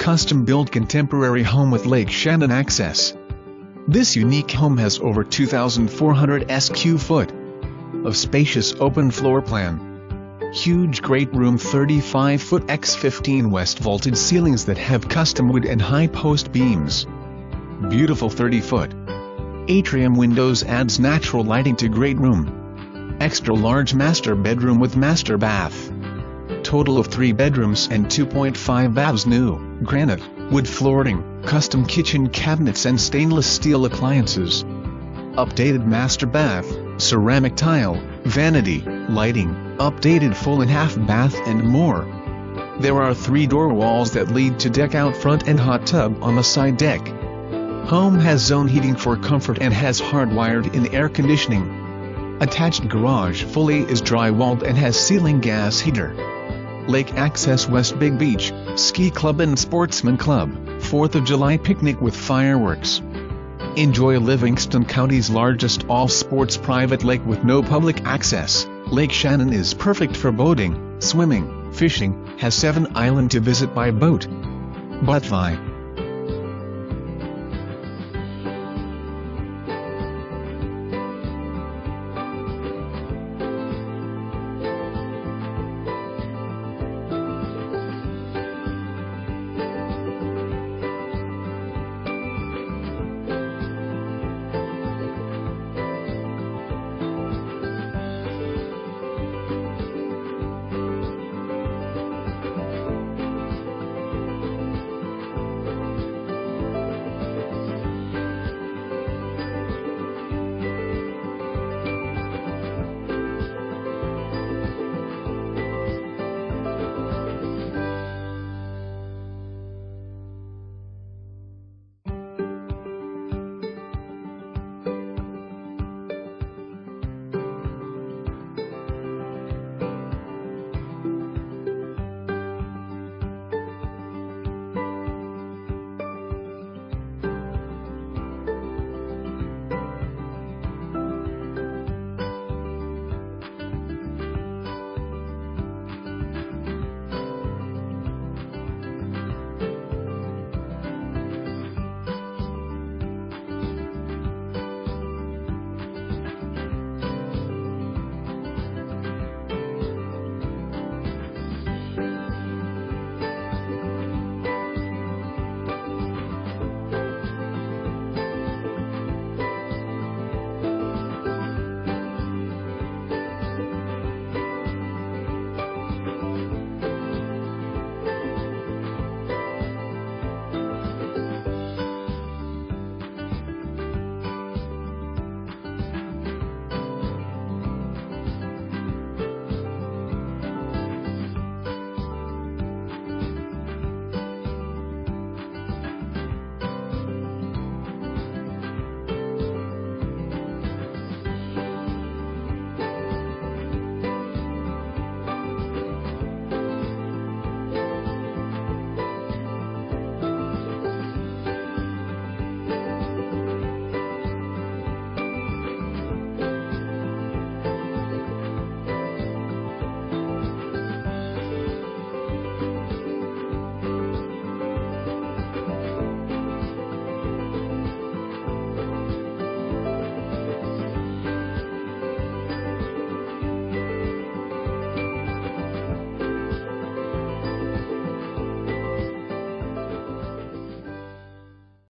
custom-built contemporary home with Lake Shannon access. This unique home has over 2,400 sq ft of spacious open floor plan. Huge great room 35 foot x 15 west vaulted ceilings that have custom wood and high post beams. Beautiful 30-foot atrium windows adds natural lighting to great room. Extra large master bedroom with master bath. Total of 3 bedrooms and 2.5 Baths.New, granite, wood flooring, custom kitchen cabinets and stainless steel appliances. Updated master bath, ceramic tile, vanity, lighting, updated full and half bath and more. There are 3 door walls that lead to deck out front and hot tub on the side deck. Home has zone heating for comfort and has hardwired in air conditioning. Attached garage fully is dry-walled and has ceiling gas heater. Lake access West Big Beach, Ski Club and Sportsman Club, 4th of July picnic with fireworks. Enjoy Livingston County's largest all-sports private lake with no public access. Lake Shannon is perfect for boating, swimming, fishing, has 7 islands to visit by boat. BATVAI.